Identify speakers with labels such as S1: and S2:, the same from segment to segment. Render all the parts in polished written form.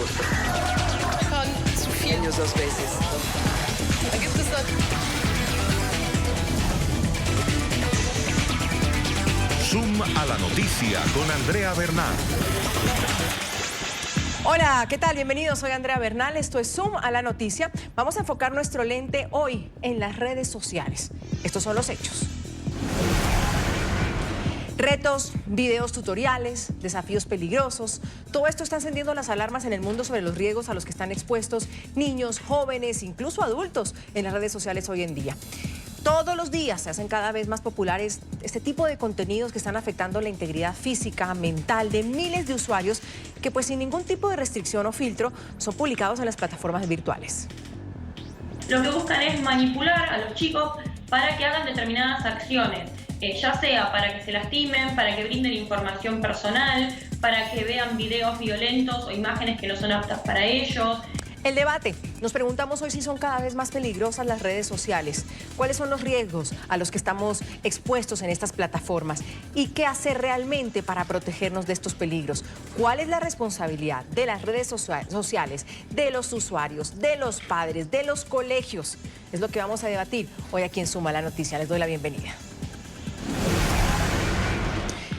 S1: gusto.
S2: Schon zu viel.
S1: Años 2 veces.
S2: Da gibt es noch.
S3: Zoom a la noticia con Andrea Bernal.
S4: Hola, ¿qué tal? Bienvenidos, soy Andrea Bernal, esto es Zoom a la noticia. Vamos a enfocar nuestro lente hoy en las redes sociales. Estos son los hechos. Retos, videos tutoriales, desafíos peligrosos, todo esto está encendiendo las alarmas en el mundo sobre los riesgos a los que están expuestos niños, jóvenes, incluso adultos en las redes sociales hoy en día. Todos los días se hacen cada vez más populares este tipo de contenidos que están afectando la integridad física, mental de miles de usuarios que pues sin ningún tipo de restricción o filtro son publicados en las plataformas virtuales.
S5: Lo que buscan es manipular a los chicos para que hagan determinadas acciones, ya sea para que se lastimen, para que brinden información personal, para que vean videos violentos o imágenes que no son aptas para ellos.
S4: El debate. Nos preguntamos hoy si son cada vez más peligrosas las redes sociales, cuáles son los riesgos a los que estamos expuestos en estas plataformas y qué hacer realmente para protegernos de estos peligros. ¿Cuál es la responsabilidad de las redes sociales, de los usuarios, de los padres, de los colegios? Es lo que vamos a debatir hoy aquí en Zoom a la Noticia. Les doy la bienvenida.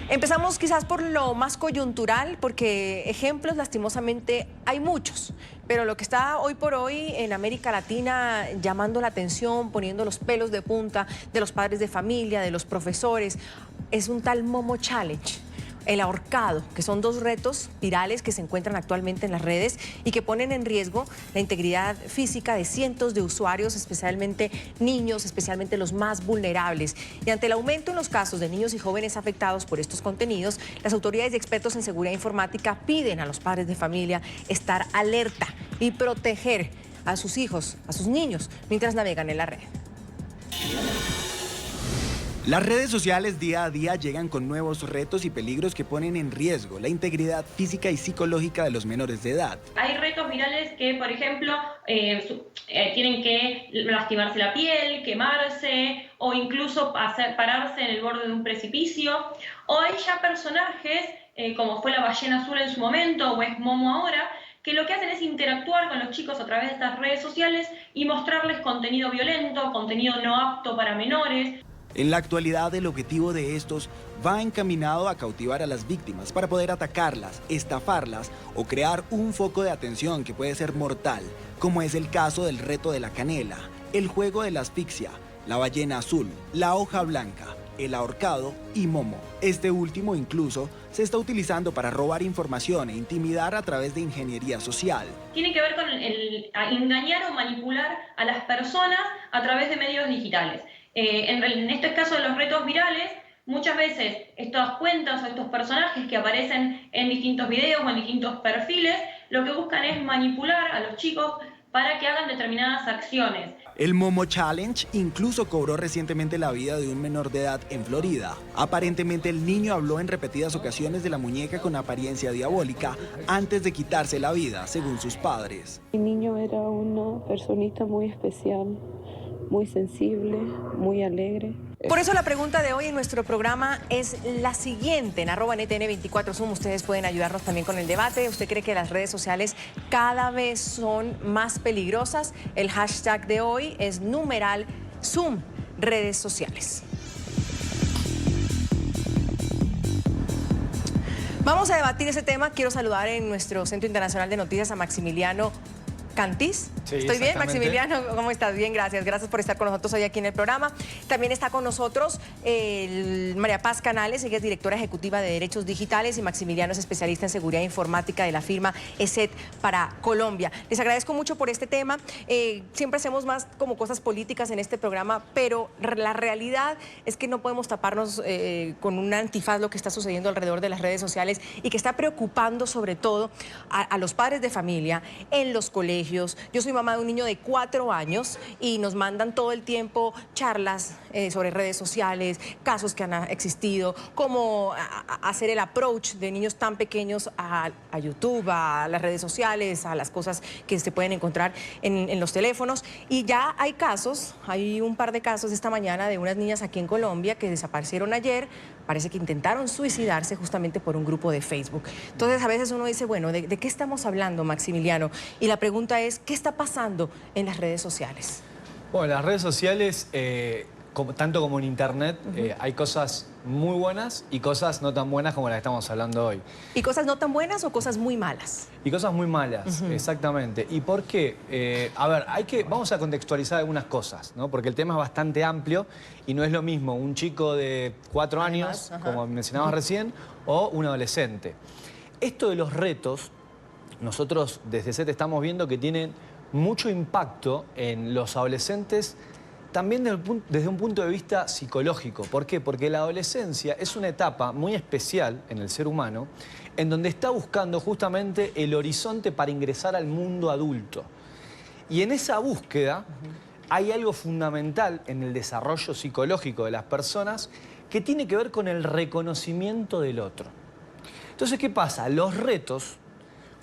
S4: Empezamos quizás por lo más coyuntural, porque ejemplos lastimosamente hay muchos, pero lo que está hoy por hoy en América Latina llamando la atención, poniendo los pelos de punta de los padres de familia, de los profesores, es un tal Momo Challenge. El ahorcado, que son dos retos virales que se encuentran actualmente en las redes y que ponen en riesgo la integridad física de cientos de usuarios, especialmente niños, especialmente los más vulnerables. Y ante el aumento en los casos de niños y jóvenes afectados por estos contenidos, las autoridades y expertos en seguridad informática piden a los padres de familia estar alerta y proteger a sus hijos, a sus niños, mientras navegan en la red.
S6: Las redes sociales día a día llegan con nuevos retos y peligros que ponen en riesgo la integridad física y psicológica de los menores de edad.
S5: Hay retos virales que, por ejemplo, tienen que lastimarse la piel, quemarse o incluso pararse en el borde de un precipicio. O hay ya personajes, como fue la ballena azul en su momento o es Momo ahora, que lo que hacen es interactuar con los chicos a través de estas redes sociales y mostrarles contenido violento, contenido no apto para menores.
S6: En la actualidad, el objetivo de estos va encaminado a cautivar a las víctimas para poder atacarlas, estafarlas o crear un foco de atención que puede ser mortal, como es el caso del reto de la canela, el juego de la asfixia, la ballena azul, la hoja blanca, el ahorcado y Momo. Este último incluso se está utilizando para robar información e intimidar a través de ingeniería social.
S5: Tiene que ver con engañar o manipular a las personas a través de medios digitales. En este caso de los retos virales, muchas veces estas cuentas o estos personajes que aparecen en distintos videos o en distintos perfiles, lo que buscan es manipular a los chicos para que hagan determinadas acciones.
S6: El Momo Challenge incluso cobró recientemente la vida de un menor de edad en Florida. Aparentemente el niño habló en repetidas ocasiones de la muñeca con apariencia diabólica antes de quitarse la vida, según sus padres.
S7: Mi niño era una personita muy especial, muy sensible, muy alegre.
S4: Por eso la pregunta de hoy en nuestro programa es la siguiente. En @NTN24 Zoom ustedes pueden ayudarnos también con el debate. ¿Usted cree que las redes sociales cada vez son más peligrosas? El hashtag de hoy es #Zoom redes sociales. Vamos a debatir ese tema. Quiero saludar en nuestro Centro Internacional de Noticias a Maximiliano Cantis.
S8: Sí,
S4: ¿Estoy bien, Maximiliano? ¿Cómo estás? Bien, gracias. Gracias por estar con nosotros hoy aquí en el programa. También está con nosotros María Paz Canales, ella es directora ejecutiva de Derechos Digitales y Maximiliano es especialista en seguridad informática de la firma ESET para Colombia. Les agradezco mucho por este tema. Siempre hacemos más como cosas políticas en este programa, pero la realidad es que no podemos taparnos con un antifaz lo que está sucediendo alrededor de las redes sociales y que está preocupando sobre todo a los padres de familia, en los colegios, colegios. Yo soy mamá de un niño de 4 años y nos mandan todo el tiempo charlas sobre redes sociales, casos que han existido, cómo hacer el approach de niños tan pequeños a YouTube, a las redes sociales, a las cosas que se pueden encontrar en los teléfonos. Y ya hay casos, hay un par de casos esta mañana de unas niñas aquí en Colombia que desaparecieron ayer. Parece que intentaron suicidarse justamente por un grupo de Facebook. Entonces, a veces uno dice, bueno, ¿de qué estamos hablando, Maximiliano? Y la pregunta es, ¿qué está pasando en las redes sociales?
S1: Bueno, las redes sociales, tanto como en Internet, hay cosas muy buenas y cosas no tan buenas como las que estamos hablando hoy.
S4: ¿Y cosas no tan buenas o cosas muy malas?
S1: Y cosas muy malas, exactamente. ¿Y por qué? A ver, vamos a contextualizar algunas cosas, ¿no? Porque el tema es bastante amplio y no es lo mismo un chico de 4 años, como mencionabas recién, o un adolescente. Esto de los retos, nosotros desde SET estamos viendo que tienen mucho impacto en los adolescentes, también desde un punto de vista psicológico. ¿Por qué? Porque la adolescencia es una etapa muy especial en el ser humano en donde está buscando justamente el horizonte para ingresar al mundo adulto. Y en esa búsqueda hay algo fundamental en el desarrollo psicológico de las personas que tiene que ver con el reconocimiento del otro. Entonces, ¿qué pasa? Los retos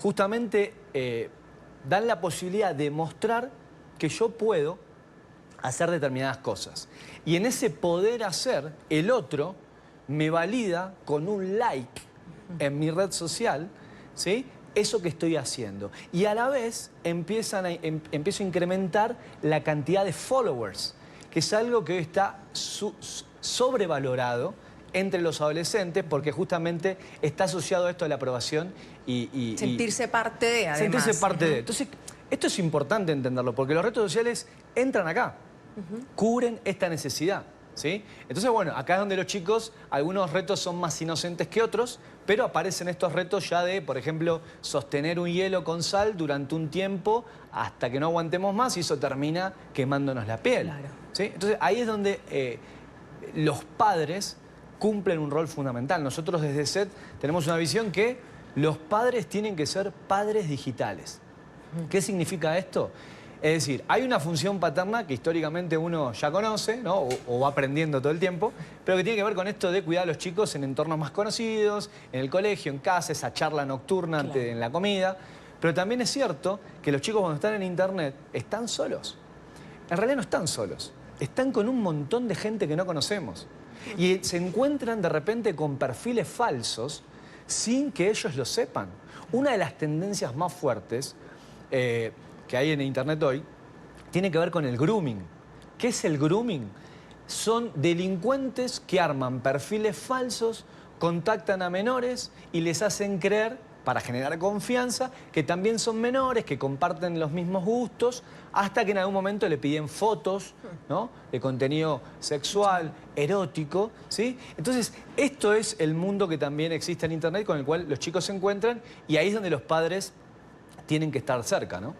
S1: justamente dan la posibilidad de mostrar que yo puedo hacer determinadas cosas. Y en ese poder hacer, el otro me valida con un like en mi red social, ¿sí? Eso que estoy haciendo. Y a la vez empiezo a incrementar la cantidad de followers, que es algo que hoy está sobrevalorado entre los adolescentes porque justamente está asociado a esto de la aprobación y
S4: sentirse parte de, además.
S1: Sentirse parte de. Entonces, esto es importante entenderlo porque los redes sociales entran acá. Cubren esta necesidad, ¿sí? Entonces, bueno, acá es donde los chicos, algunos retos son más inocentes que otros, pero aparecen estos retos ya de, por ejemplo, sostener un hielo con sal durante un tiempo hasta que no aguantemos más y eso termina quemándonos la piel.
S4: Claro.
S1: ¿Sí? Entonces, ahí es donde los padres cumplen un rol fundamental. Nosotros desde SET tenemos una visión que los padres tienen que ser padres digitales. ¿Qué significa esto? Es decir, hay una función paterna que históricamente uno ya conoce, ¿no? o va aprendiendo todo el tiempo, pero que tiene que ver con esto de cuidar a los chicos en entornos más conocidos, en el colegio, en casa, esa charla nocturna en la comida. Pero también es cierto que los chicos cuando están en Internet están solos. En realidad no están solos, están con un montón de gente que no conocemos. Y se encuentran de repente con perfiles falsos sin que ellos lo sepan. Una de las tendencias más fuertes que hay en Internet hoy, tiene que ver con el grooming. ¿Qué es el grooming? Son delincuentes que arman perfiles falsos, contactan a menores y les hacen creer, para generar confianza, que también son menores, que comparten los mismos gustos, hasta que en algún momento le piden fotos, ¿no? De contenido sexual, erótico, ¿sí? Entonces, esto es el mundo que también existe en Internet, con el cual los chicos se encuentran, y ahí es donde los padres tienen que estar cerca, ¿no?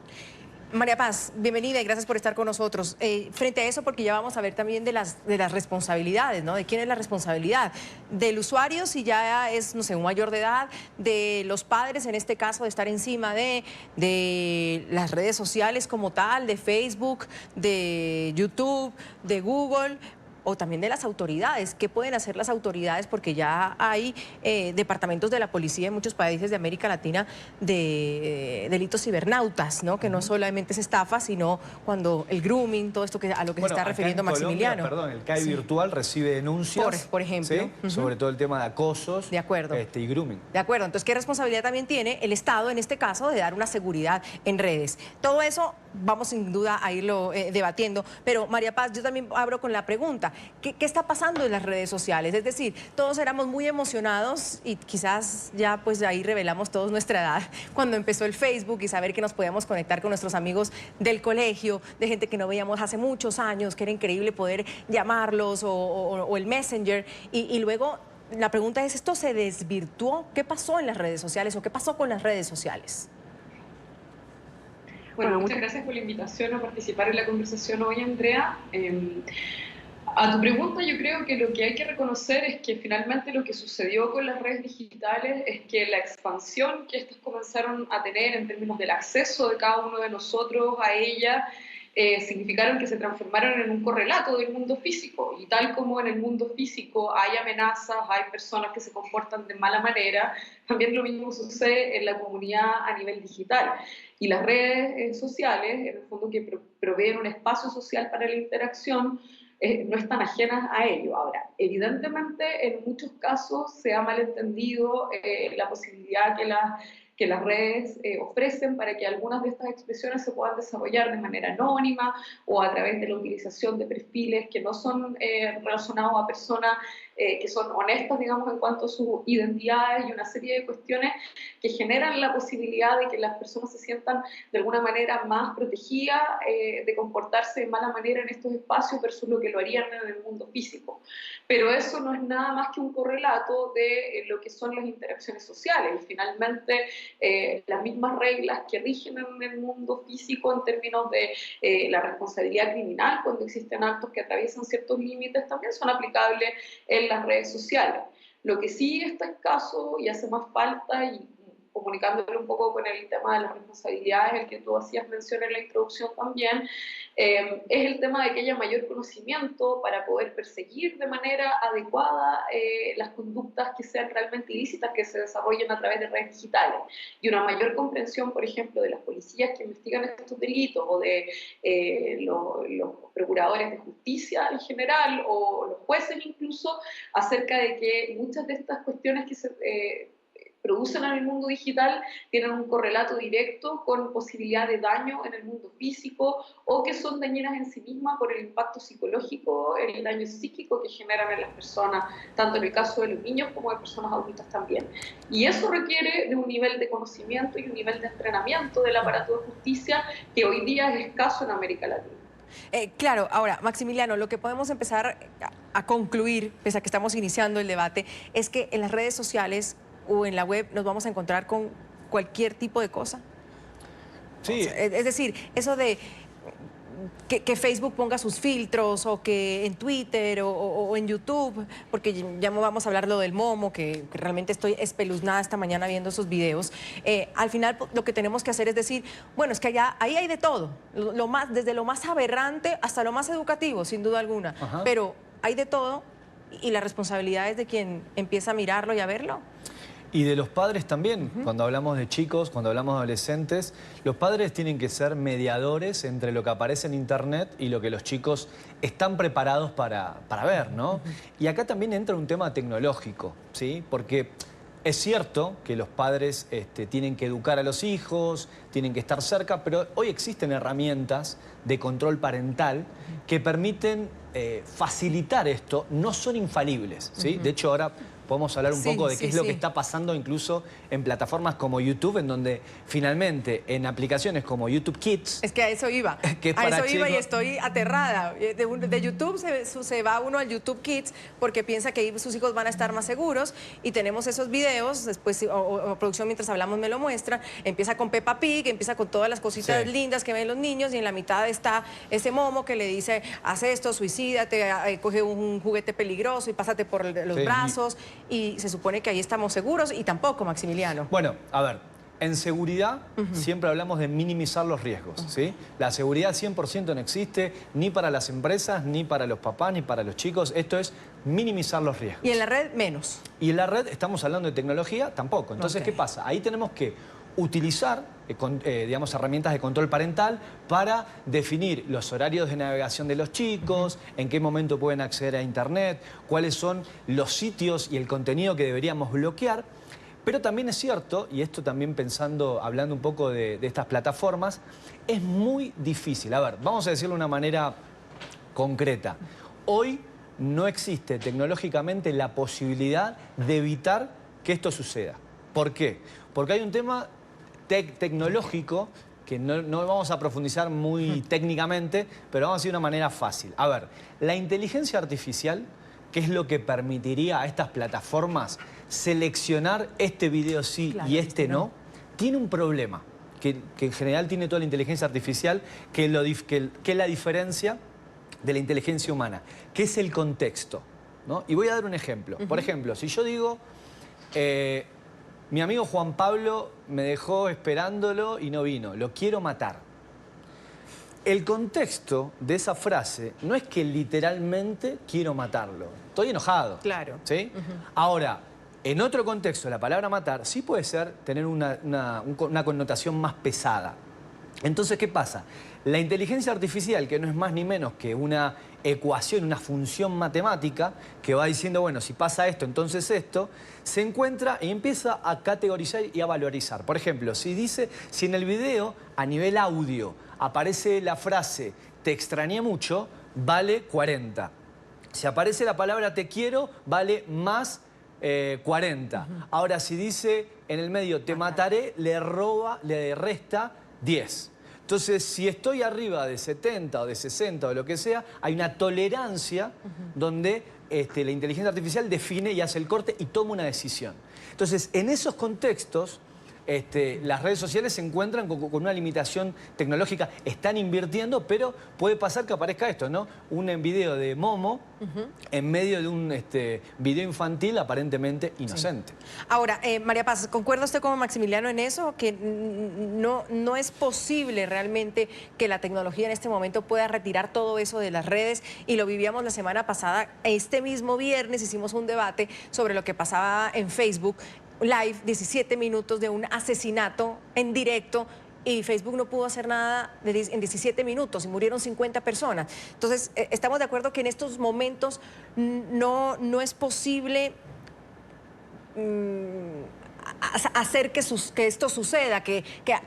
S4: María Paz, bienvenida y gracias por estar con nosotros. Frente a eso, porque ya vamos a ver también de las responsabilidades, ¿no? ¿De quién es la responsabilidad? Del usuario, si ya es, no sé, un mayor de edad, de los padres, en este caso, de estar encima de las redes sociales como tal, de Facebook, de YouTube, de Google, o también de las autoridades. ¿Qué pueden hacer las autoridades? Porque ya hay departamentos de la policía en muchos países de América Latina de delitos cibernautas, ¿no? Que no solamente es estafa, sino cuando el grooming, todo esto a lo que se está refiriendo Maximiliano.
S1: Perdón, el CAI virtual recibe denuncias.
S4: Por ejemplo.
S1: ¿Sí? Sobre todo el tema de acosos.
S4: De acuerdo.
S1: Y grooming.
S4: De acuerdo. Entonces, ¿qué responsabilidad también tiene el Estado, en este caso, de dar una seguridad en redes? Todo eso vamos sin duda a irlo debatiendo. Pero, María Paz, yo también abro con la pregunta. ¿Qué está pasando en las redes sociales? Es decir, todos éramos muy emocionados y quizás ya pues ahí revelamos todos nuestra edad cuando empezó el Facebook y saber que nos podíamos conectar con nuestros amigos del colegio, de gente que no veíamos hace muchos años, que era increíble poder llamarlos o el Messenger. Y luego la pregunta es, ¿esto se desvirtuó? ¿Qué pasó en las redes sociales o qué pasó con las redes sociales?
S8: Bueno, muchas gracias por la invitación a participar en la conversación hoy, Andrea. A tu pregunta, yo creo que lo que hay que reconocer es que finalmente lo que sucedió con las redes digitales es que la expansión que estas comenzaron a tener en términos del acceso de cada uno de nosotros a ellas significaron que se transformaron en un correlato del mundo físico. Y tal como en el mundo físico hay amenazas, hay personas que se comportan de mala manera, también lo mismo sucede en la comunidad a nivel digital. Y las redes sociales, en el fondo que proveen un espacio social para la interacción, no están ajenas a ello. Ahora, evidentemente, en muchos casos se ha malentendido la posibilidad que las redes ofrecen para que algunas de estas expresiones se puedan desarrollar de manera anónima o a través de la utilización de perfiles que no son relacionados a personas que son honestas, digamos, en cuanto a sus identidades y una serie de cuestiones que generan la posibilidad de que las personas se sientan de alguna manera más protegidas de comportarse de mala manera en estos espacios versus lo que lo harían en el mundo físico. Pero eso no es nada más que un correlato de lo que son las interacciones sociales. Y finalmente, las mismas reglas que rigen en el mundo físico en términos de la responsabilidad criminal cuando existen actos que atraviesan ciertos límites también son aplicables en las redes sociales. Lo que sí está escaso y hace más falta, y comunicándolo un poco con el tema de las responsabilidades, el que tú hacías mención en la introducción también, es el tema de que haya mayor conocimiento para poder perseguir de manera adecuada las conductas que sean realmente ilícitas que se desarrollen a través de redes digitales, y una mayor comprensión, por ejemplo, de las policías que investigan estos delitos o de los procuradores de justicia en general o los jueces incluso, acerca de que muchas de estas cuestiones que se producen en el mundo digital tienen un correlato directo con posibilidad de daño en el mundo físico o que son dañinas en sí mismas por el impacto psicológico, el daño psíquico que generan en las personas, tanto en el caso de los niños como de personas adultas también. Y eso requiere de un nivel de conocimiento y un nivel de entrenamiento del aparato de justicia que hoy día es escaso en América Latina.
S4: Claro, ahora, Maximiliano, lo que podemos empezar a concluir, pese a que estamos iniciando el debate, es que en las redes sociales o en la web nos vamos a encontrar con cualquier tipo de cosa.
S1: Sí.
S4: Es decir, eso de que Facebook ponga sus filtros o que en Twitter o en YouTube, porque ya vamos a hablar lo del Momo, que realmente estoy espeluznada esta mañana viendo esos videos. Al final lo que tenemos que hacer es decir, bueno, es que allá, ahí hay de todo, desde lo más aberrante hasta lo más educativo, sin duda alguna. Ajá. Pero hay de todo y la responsabilidad es de quien empieza a mirarlo y a verlo.
S1: Y de los padres también, cuando hablamos de chicos, cuando hablamos de adolescentes, los padres tienen que ser mediadores entre lo que aparece en Internet y lo que los chicos están preparados para ver, ¿no? Y acá también entra un tema tecnológico, ¿sí? Porque es cierto que los padres tienen que educar a los hijos, tienen que estar cerca, pero hoy existen herramientas de control parental que permiten facilitar esto, no son infalibles, ¿sí? De hecho, ahora podemos hablar un poco de qué es lo que está pasando incluso en plataformas como YouTube, en donde finalmente en aplicaciones como YouTube Kids...
S4: Es que a eso iba, y estoy aterrada. De YouTube se va uno al YouTube Kids porque piensa que ahí sus hijos van a estar más seguros y tenemos esos videos, después o producción mientras hablamos me lo muestra, empieza con Peppa Pig, empieza con todas las cositas lindas que ven los niños y en la mitad está ese momo que le dice, haz esto, suicídate, coge un juguete peligroso y pásate por los brazos. Y se supone que ahí estamos seguros y tampoco, Maximiliano.
S1: Bueno, a ver, en seguridad siempre hablamos de minimizar los riesgos, ¿sí? La seguridad 100% no existe ni para las empresas, ni para los papás, ni para los chicos. Esto es minimizar los riesgos.
S4: ¿Y en la red menos?
S1: Y en la red, estamos hablando de tecnología, tampoco. Entonces, ¿qué pasa? Ahí tenemos que utilizar, digamos, herramientas de control parental para definir los horarios de navegación de los chicos, en qué momento pueden acceder a Internet, cuáles son los sitios y el contenido que deberíamos bloquear. Pero también es cierto, y esto también hablando un poco de estas plataformas, es muy difícil. A ver, vamos a decirlo de una manera concreta. Hoy no existe tecnológicamente la posibilidad de evitar que esto suceda. ¿Por qué? Porque hay un tema tecnológico que no vamos a profundizar muy técnicamente, pero vamos a decir de una manera fácil. A ver, la inteligencia artificial, que es lo que permitiría a estas plataformas seleccionar este video sí y este no, tiene un problema, que en general tiene toda la inteligencia artificial, que la diferencia de la inteligencia humana, que es el contexto, ¿no? Y voy a dar un ejemplo. Por ejemplo, si yo digo, mi amigo Juan Pablo me dejó esperándolo y no vino, lo quiero matar. El contexto de esa frase no es que literalmente quiero matarlo. Estoy enojado.
S4: Claro.
S1: ¿Sí? Ahora, en otro contexto, la palabra matar sí puede tener una connotación más pesada. Entonces, ¿qué pasa? La inteligencia artificial, que no es más ni menos que una ecuación, una función matemática, que va diciendo, bueno, si pasa esto, entonces esto, se encuentra y empieza a categorizar y a valorizar. Por ejemplo, si en el video, a nivel audio, aparece la frase te extrañé mucho, vale 40. Si aparece la palabra te quiero, vale más 40. Ahora, si dice en el medio te mataré, le resta 10. Entonces, si estoy arriba de 70 o de 60 o lo que sea, hay una tolerancia donde la inteligencia artificial define y hace el corte y toma una decisión. Entonces, en esos contextos, las redes sociales se encuentran con una limitación tecnológica. Están invirtiendo, pero puede pasar que aparezca esto, ¿no? Un video de Momo en medio de un video infantil aparentemente inocente.
S4: Sí. Ahora, María Paz, ¿concuerda usted como Maximiliano en eso? Que no es posible realmente que la tecnología en este momento pueda retirar todo eso de las redes, y lo vivíamos la semana pasada. Este mismo viernes hicimos un debate sobre lo que pasaba en Facebook Live, 17 minutos de un asesinato en directo, y Facebook no pudo hacer nada en 17 minutos y murieron 50 personas. Entonces, estamos de acuerdo que en estos momentos no es posible hacer que esto suceda, que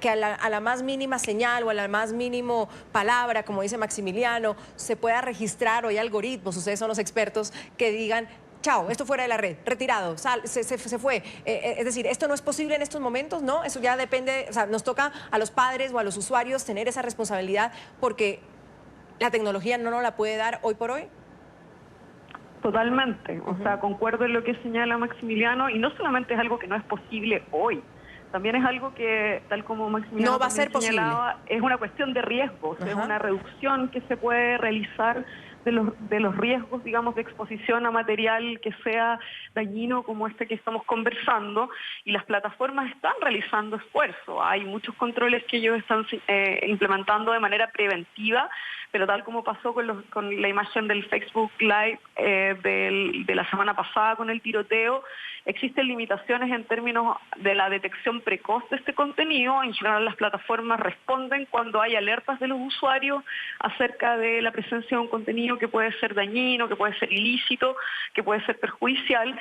S4: a la más mínima señal o a la más mínimo palabra, como dice Maximiliano, se pueda registrar. O hay algoritmos, ustedes son los expertos, que digan chao, esto fuera de la red, retirado, se fue. Es decir, esto no es posible en estos momentos, ¿no? Eso ya depende, o sea, nos toca a los padres o a los usuarios tener esa responsabilidad, porque la tecnología no nos la puede dar hoy por hoy.
S9: Totalmente, o sea, concuerdo en lo que señala Maximiliano, y no solamente es algo que no es posible hoy, también es algo que, tal como Maximiliano
S4: no va a ser posible,
S9: es una cuestión de riesgos, es una reducción que se puede realizar de los riesgos, digamos, de exposición a material que sea dañino como este que estamos conversando, y las plataformas están realizando esfuerzo. Hay muchos controles que ellos están implementando de manera preventiva, pero tal como pasó con la imagen del Facebook Live de la semana pasada con el tiroteo, existen limitaciones en términos de la detección precoz de este contenido. En general, las plataformas responden cuando hay alertas de los usuarios acerca de la presencia de un contenido que puede ser dañino, que puede ser ilícito, que puede ser perjudicial.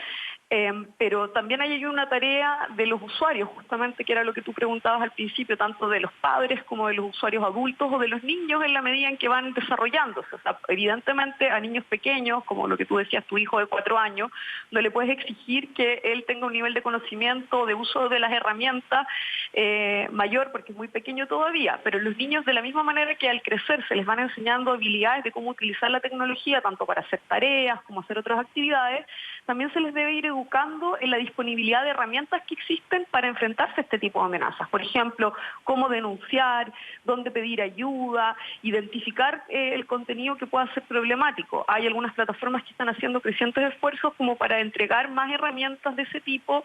S9: Pero también hay una tarea de los usuarios, justamente, que era lo que tú preguntabas al principio, tanto de los padres como de los usuarios adultos o de los niños, en la medida en que van desarrollándose. O sea, evidentemente a niños pequeños, como lo que tú decías, tu hijo de 4 años, no le puedes exigir que él tenga un nivel de conocimiento, de uso de las herramientas mayor, porque es muy pequeño todavía. Pero los niños, de la misma manera que al crecer se les van enseñando habilidades de cómo utilizar la tecnología, tanto para hacer tareas como hacer otras actividades, también se les debe ir educando en la disponibilidad de herramientas que existen para enfrentarse a este tipo de amenazas. Por ejemplo, cómo denunciar, dónde pedir ayuda, identificar el contenido que pueda ser problemático. Hay algunas plataformas que están haciendo crecientes esfuerzos como para entregar más herramientas de ese tipo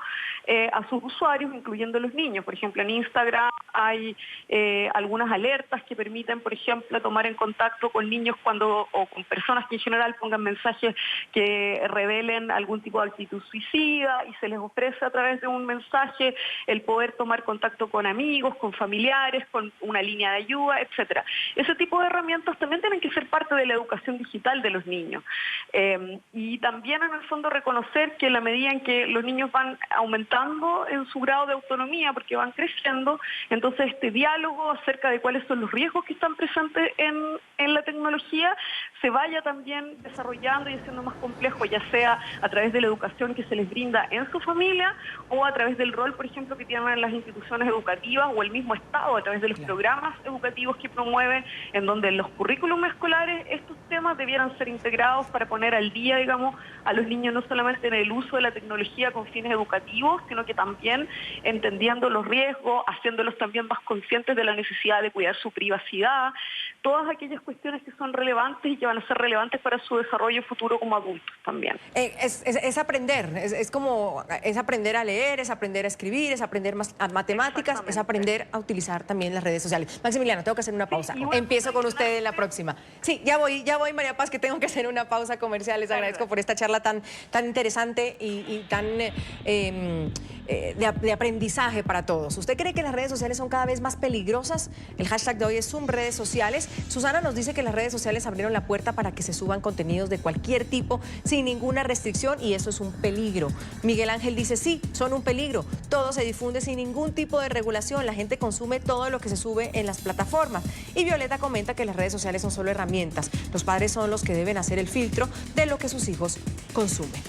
S9: a sus usuarios, incluyendo a los niños. Por ejemplo, en Instagram hay algunas alertas que permiten, por ejemplo, tomar en contacto con niños o con personas que en general pongan mensajes que revelen algún tipo de actitud suicida, y se les ofrece a través de un mensaje el poder tomar contacto con amigos, con familiares, con una línea de ayuda, etcétera. Ese tipo de herramientas también tienen que ser parte de la educación digital de los niños. Y también, en el fondo, reconocer que en la medida en que los niños van aumentando en su grado de autonomía, porque van creciendo, entonces este diálogo acerca de cuáles son los riesgos que están presentes en la tecnología se vaya también desarrollando y haciendo más complejo, ya sea a través de la educación que se les brinda en su familia, o a través del rol, por ejemplo, que tienen las instituciones educativas o el mismo Estado, a través de los programas educativos que promueven, en donde en los currículums escolares estos temas debieran ser integrados para poner al día, digamos, a los niños, no solamente en el uso de la tecnología con fines educativos, sino que también entendiendo los riesgos, haciéndolos también más conscientes de la necesidad de cuidar su privacidad, todas aquellas cuestiones que son relevantes y que van a ser relevantes para su desarrollo futuro como adultos también.
S4: Es aprender, es aprender a leer, es aprender a escribir, es aprender a matemáticas, es aprender a utilizar también las redes sociales. Maximiliano, tengo que hacer una pausa. Empiezo con usted en la próxima. Sí, ya voy, María Paz, que tengo que hacer una pausa comercial. Les agradezco por esta charla tan interesante y tan de aprendizaje para todos. ¿Usted cree que las redes sociales son cada vez más peligrosas? El hashtag de hoy es #redes sociales. Susana nos dice que las redes sociales abrieron la puerta para que se suban contenidos de cualquier tipo sin ninguna restricción y eso es un peligro. Miguel Ángel dice sí, son un peligro. Todo se difunde sin ningún tipo de regulación. La gente consume todo lo que se sube en las plataformas. Y Violeta comenta que las redes sociales son solo herramientas. Los padres son los que deben hacer el filtro de lo que sus hijos consumen.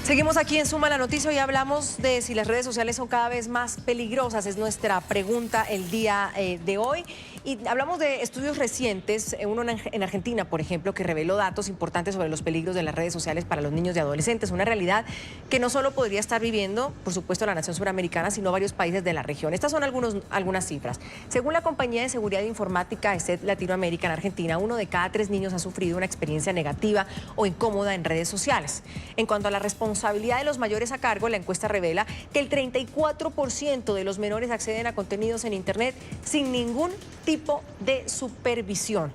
S4: Seguimos aquí en Suma la Noticia y hablamos de si las redes sociales son cada vez más peligrosas. Es nuestra pregunta el día de hoy. Y hablamos de estudios recientes, uno en Argentina, por ejemplo, que reveló datos importantes sobre los peligros de las redes sociales para los niños y adolescentes. Una realidad que no solo podría estar viviendo, por supuesto, la nación suramericana, sino varios países de la región. Estas son algunas cifras. Según la compañía de seguridad informática ESET Latinoamérica en Argentina, 1 de cada 3 niños ha sufrido una experiencia negativa o incómoda en redes sociales. En cuanto a la responsabilidad de los mayores a cargo, la encuesta revela que el 34% de los menores acceden a contenidos en Internet sin ningún tipo de supervisión.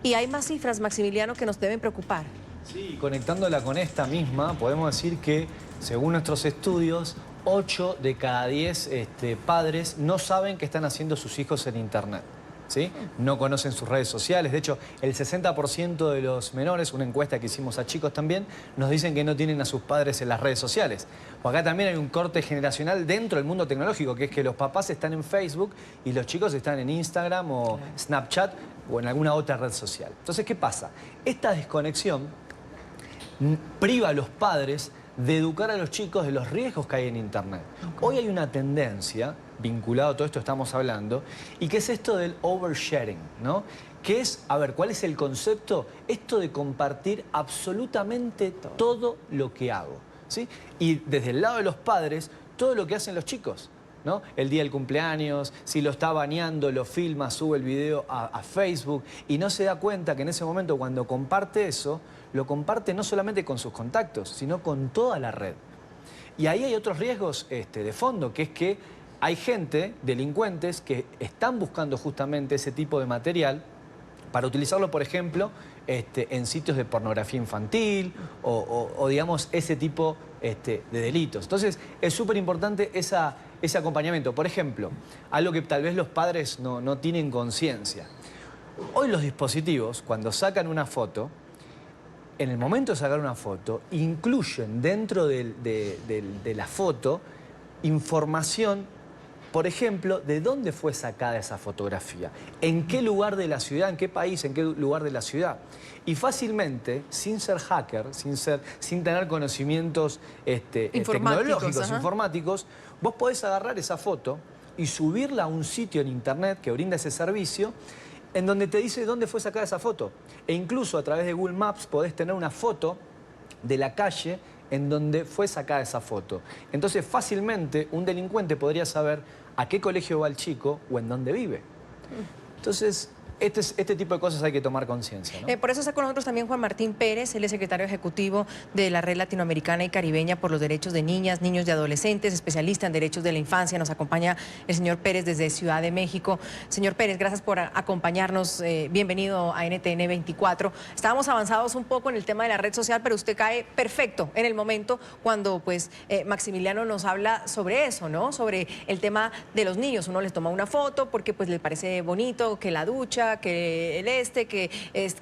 S4: Y hay más cifras, Maximiliano, que nos deben preocupar.
S1: Sí, conectándola con esta misma, podemos decir que, según nuestros estudios, 8 de cada 10 padres no saben qué están haciendo sus hijos en Internet. ¿Sí? No conocen sus redes sociales. De hecho, el 60% de los menores, una encuesta que hicimos a chicos también, nos dicen que no tienen a sus padres en las redes sociales. O acá también hay un corte generacional dentro del mundo tecnológico, que es que los papás están en Facebook y los chicos están en Instagram o Snapchat o en alguna otra red social. Entonces, ¿qué pasa? Esta desconexión priva a los padres de educar a los chicos de los riesgos que hay en Internet. Hoy hay una tendencia, vinculado a todo esto estamos hablando, y que es esto del oversharing, ¿no? Que es, a ver, ¿cuál es el concepto? Esto de compartir absolutamente todo lo que hago, ¿sí? Y desde el lado de los padres, todo lo que hacen los chicos, ¿no? El día del cumpleaños, si lo está bañando, lo filma, sube el video a Facebook y no se da cuenta que en ese momento cuando comparte eso, lo comparte no solamente con sus contactos, sino con toda la red. Y ahí hay otros riesgos de fondo, que es que hay gente, delincuentes, que están buscando justamente ese tipo de material para utilizarlo, por ejemplo, en sitios de pornografía infantil o digamos, ese tipo de delitos. Entonces, es súper importante ese acompañamiento. Por ejemplo, algo que tal vez los padres no tienen conciencia. Hoy los dispositivos, cuando sacan una foto, en el momento de sacar una foto, incluyen dentro de la foto información, por ejemplo, de dónde fue sacada esa fotografía, en qué lugar de la ciudad, en qué país, en qué lugar de la ciudad. Y fácilmente, sin ser hacker, sin tener conocimientos tecnológicos, informáticos, vos podés agarrar esa foto y subirla a un sitio en Internet que brinda ese servicio, en donde te dice dónde fue sacada esa foto. E incluso a través de Google Maps podés tener una foto de la calle en donde fue sacada esa foto. Entonces, fácilmente un delincuente podría saber a qué colegio va el chico o en dónde vive. Entonces, este tipo de cosas hay que tomar conciencia, ¿no?
S4: Por eso está con nosotros también Juan Martín Pérez, él es secretario ejecutivo de la Red Latinoamericana y Caribeña por los Derechos de Niñas, Niños y Adolescentes, especialista en derechos de la infancia. Nos acompaña el señor Pérez desde Ciudad de México. Señor Pérez, gracias por acompañarnos. Bienvenido a NTN 24. Estábamos avanzados un poco en el tema de la red social, pero usted cae perfecto en el momento cuando pues Maximiliano nos habla sobre eso, ¿no? Sobre el tema de los niños. Uno les toma una foto porque pues les parece bonito que la ducha, que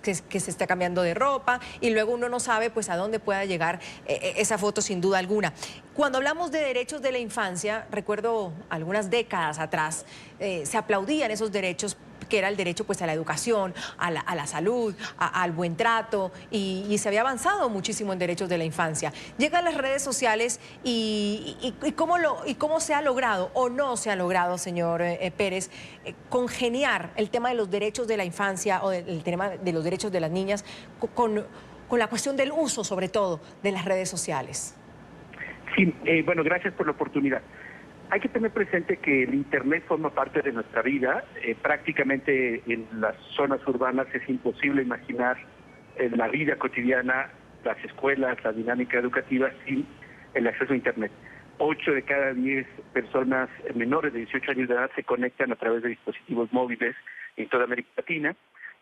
S4: que se está cambiando de ropa y luego uno no sabe pues a dónde pueda llegar esa foto sin duda alguna. Cuando hablamos de derechos de la infancia, recuerdo algunas décadas atrás, se aplaudían esos derechos, que era el derecho pues a la educación, a la salud, al buen trato y se había avanzado muchísimo en derechos de la infancia. Llegan las redes sociales y cómo se ha logrado o no se ha logrado, señor Pérez, congeniar el tema de los derechos de la infancia o el tema de los derechos de las niñas con la cuestión del uso, sobre todo, de las redes sociales.
S10: Sí, bueno, gracias por la oportunidad. Hay que tener presente que el Internet forma parte de nuestra vida. Prácticamente en las zonas urbanas es imposible imaginar la vida cotidiana, las escuelas, la dinámica educativa sin el acceso a Internet. 8 de cada 10 personas menores de 18 años de edad se conectan a través de dispositivos móviles en toda América Latina.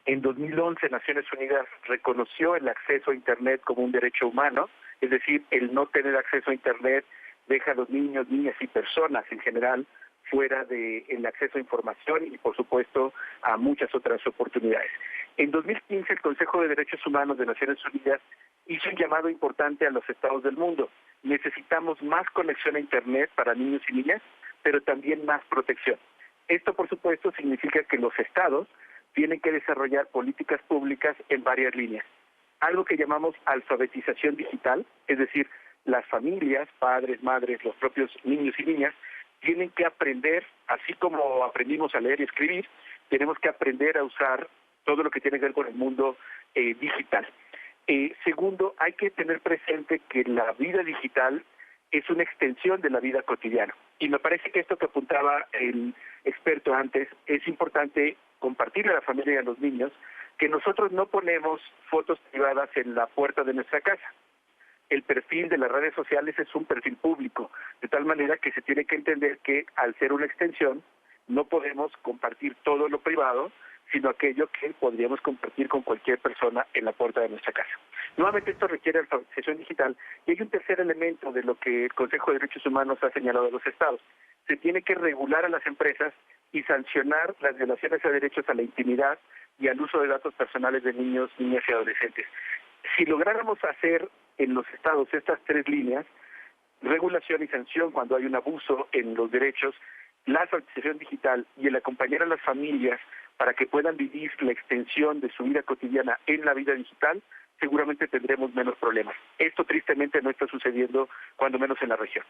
S10: En 2011, Naciones Unidas reconoció el acceso a Internet como un derecho humano, es decir, el no tener acceso a Internet deja a los niños, niñas y personas en general fuera del acceso a información y, por supuesto, a muchas otras oportunidades. En 2015, el Consejo de Derechos Humanos de Naciones Unidas hizo un llamado importante a los estados del mundo. Necesitamos más conexión a Internet para niños y niñas, pero también más protección. Esto, por supuesto, significa que los estados tienen que desarrollar políticas públicas en varias líneas. Algo que llamamos alfabetización digital, es decir, las familias, padres, madres, los propios niños y niñas, tienen que aprender, así como aprendimos a leer y escribir, tenemos que aprender a usar todo lo que tiene que ver con el mundo digital. Segundo, hay que tener presente que la vida digital es una extensión de la vida cotidiana. Y me parece que esto que apuntaba el experto antes, es importante compartirle a la familia y a los niños que nosotros no ponemos fotos privadas en la puerta de nuestra casa. El perfil de las redes sociales es un perfil público, de tal manera que se tiene que entender que al ser una extensión no podemos compartir todo lo privado, sino aquello que podríamos compartir con cualquier persona en la puerta de nuestra casa. Nuevamente esto requiere alfabetización digital y hay un tercer elemento de lo que el Consejo de Derechos Humanos ha señalado a los estados. Se tiene que regular a las empresas y sancionar las violaciones a derechos a la intimidad y al uso de datos personales de niños, niñas y adolescentes. Si lográramos hacer en los estados estas tres líneas, regulación y sanción cuando hay un abuso en los derechos, la alfabetización digital y el acompañar a las familias para que puedan vivir la extensión de su vida cotidiana en la vida digital, seguramente tendremos menos problemas. Esto tristemente no está sucediendo, cuando menos en la región.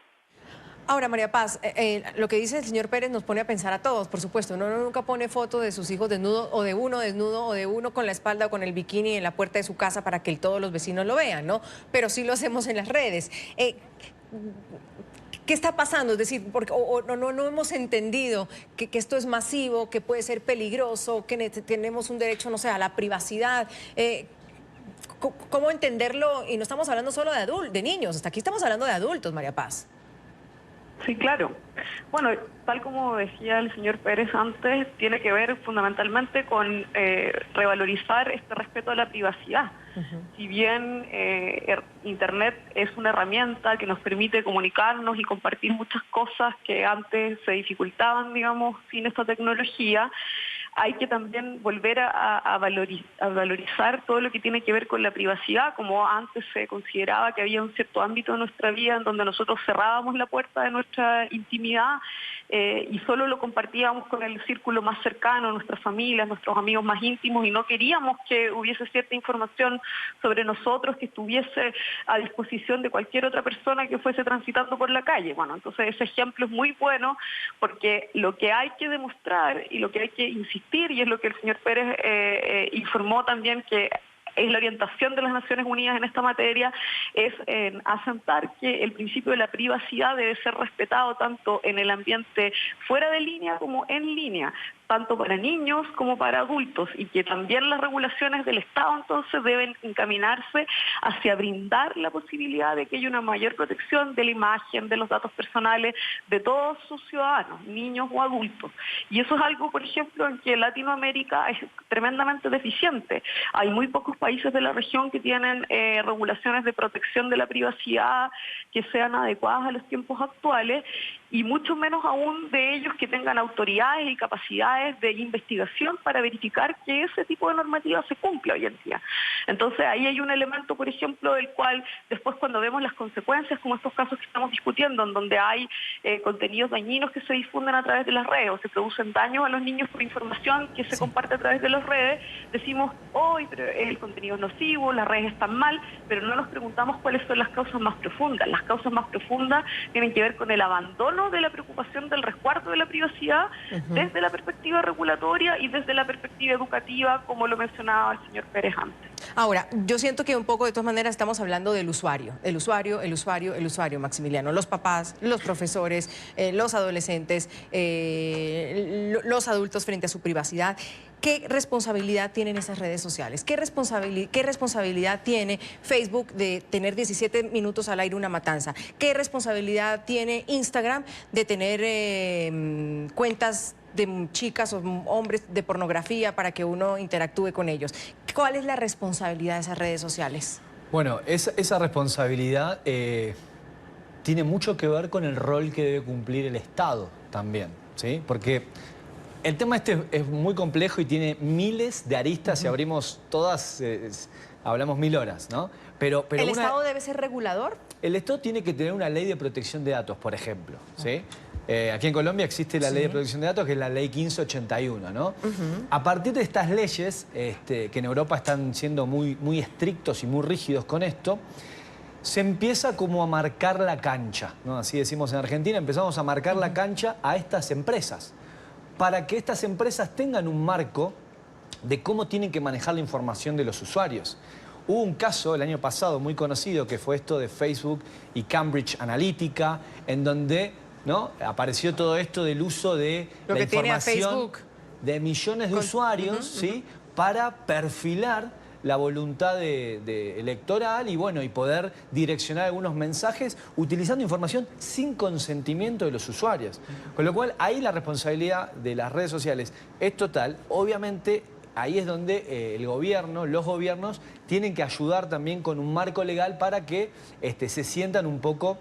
S4: Ahora, María Paz, lo que dice el señor Pérez nos pone a pensar a todos, por supuesto. Uno nunca pone foto de sus hijos desnudos, o de uno desnudo, o de uno con la espalda o con el bikini en la puerta de su casa para que todos los vecinos lo vean, ¿no? Pero sí lo hacemos en las redes. ¿Qué está pasando? Es decir, porque, no hemos entendido que esto es masivo, que puede ser peligroso, que tenemos un derecho, no sé, a la privacidad. ¿Cómo entenderlo? Y no estamos hablando solo de niños, hasta aquí estamos hablando de adultos, María Paz.
S9: Sí, claro. Bueno, tal como decía el señor Pérez antes, tiene que ver fundamentalmente con revalorizar este respeto a la privacidad. Si bien Internet es una herramienta que nos permite comunicarnos y compartir muchas cosas que antes se dificultaban, digamos, sin esta tecnología, hay que también volver a valorizar todo lo que tiene que ver con la privacidad, como antes se consideraba que había un cierto ámbito de nuestra vida en donde nosotros cerrábamos la puerta de nuestra intimidad y solo lo compartíamos con el círculo más cercano, nuestras familias, nuestros amigos más íntimos, y no queríamos que hubiese cierta información sobre nosotros que estuviese a disposición de cualquier otra persona que fuese transitando por la calle. Bueno, entonces ese ejemplo es muy bueno porque lo que hay que demostrar y lo que hay que insistir, y es lo que el señor Pérez informó también, que es la orientación de las Naciones Unidas en esta materia, es asentar que el principio de la privacidad debe ser respetado tanto en el ambiente fuera de línea como en línea, tanto para niños como para adultos, y que también las regulaciones del Estado entonces deben encaminarse hacia brindar la posibilidad de que haya una mayor protección de la imagen, de los datos personales de todos sus ciudadanos, niños o adultos. Y eso es algo, por ejemplo, en que Latinoamérica es tremendamente deficiente. Hay muy pocos países de la región que tienen regulaciones de protección de la privacidad que sean adecuadas a los tiempos actuales, y mucho menos aún de ellos que tengan autoridades y capacidades de investigación para verificar que ese tipo de normativa se cumple hoy en día. Entonces ahí hay un elemento, por ejemplo, del cual después cuando vemos las consecuencias, como estos casos que estamos discutiendo, en donde hay contenidos dañinos que se difunden a través de las redes, o se producen daños a los niños por información que se comparte a través de las redes, decimos, hoy pero el contenido es nocivo, las redes están mal, pero no nos preguntamos cuáles son las causas más profundas. Las causas más profundas tienen que ver con el abandono de la preocupación del resguardo de la privacidad desde la perspectiva perspectiva regulatoria y desde la perspectiva educativa, como lo mencionaba el señor Pérez antes.
S4: Ahora, yo siento que un poco de todas maneras estamos hablando del usuario, Maximiliano, los papás, los profesores, los adolescentes, los adultos frente a su privacidad. ¿Qué responsabilidad tienen esas redes sociales? ¿Qué responsabilidad tiene Facebook de tener 17 minutos al aire una matanza? ¿Qué responsabilidad tiene Instagram de tener cuentas de chicas o hombres de pornografía para que uno interactúe con ellos? ¿Cuál es la responsabilidad de esas redes sociales?
S1: Bueno, esa responsabilidad tiene mucho que ver con el rol que debe cumplir el Estado también, ¿sí? Porque el tema este es muy complejo y tiene miles de aristas. Si abrimos todas, hablamos 1000 horas, ¿no? Pero
S4: ¿El Estado debe ser regulador?
S1: El Estado tiene que tener una ley de protección de datos, por ejemplo, ¿sí? Aquí en Colombia existe la ley de protección de datos, que es la ley 1581, ¿no? A partir de estas leyes, que en Europa están siendo muy estrictos y muy rígidos con esto, se empieza como a marcar la cancha, ¿no? Así decimos en Argentina, empezamos a marcar la cancha a estas empresas, para que estas empresas tengan un marco de cómo tienen que manejar la información de los usuarios. Hubo un caso el año pasado muy conocido, que fue esto de Facebook y Cambridge Analytica, en donde, ¿no?, apareció todo esto del uso de la información de millones de usuarios, ¿sí?, para perfilar la voluntad electoral y, bueno, y poder direccionar algunos mensajes utilizando información sin consentimiento de los usuarios. Con lo cual, ahí la responsabilidad de las redes sociales es total. Obviamente, ahí es donde el gobierno, los gobiernos, tienen que ayudar también con un marco legal para que se sientan un poco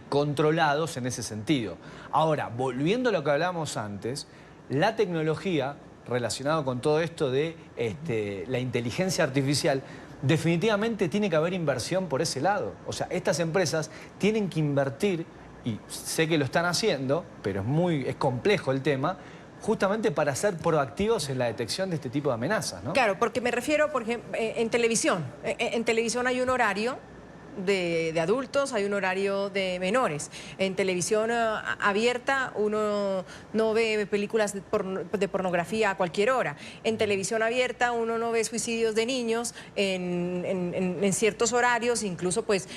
S1: controlados en ese sentido. Ahora, volviendo a lo que hablábamos antes, la tecnología relacionado con todo esto de la inteligencia artificial, definitivamente tiene que haber inversión por ese lado. O sea, estas empresas tienen que invertir, y sé que lo están haciendo, pero es complejo el tema, justamente para ser proactivos en la detección de este tipo de amenazas, ¿no?
S4: Claro, porque me refiero, por ejemplo, en televisión. En televisión hay un horario de adultos, hay un horario de menores. En televisión abierta uno no ve películas de pornografía a cualquier hora. En televisión abierta uno no ve suicidios de niños en ciertos horarios, incluso pues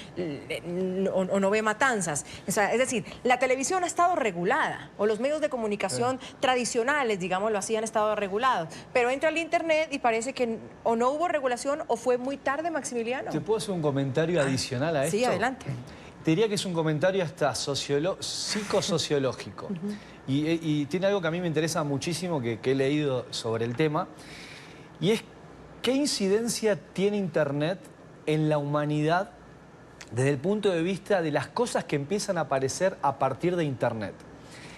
S4: no ve matanzas. O sea, es decir, la televisión ha estado regulada, o los medios de comunicación tradicionales, digámoslo así, han estado regulados. Pero entra el internet y parece que o no hubo regulación o fue muy tarde, Maximiliano.
S1: ¿Te puedo hacer un comentario adicional a esto?
S4: Sí, adelante.
S1: Te diría que es un comentario hasta psicosociológico. Y tiene algo que a mí me interesa muchísimo, que he leído sobre el tema, y es qué incidencia tiene Internet en la humanidad desde el punto de vista de las cosas que empiezan a aparecer a partir de Internet.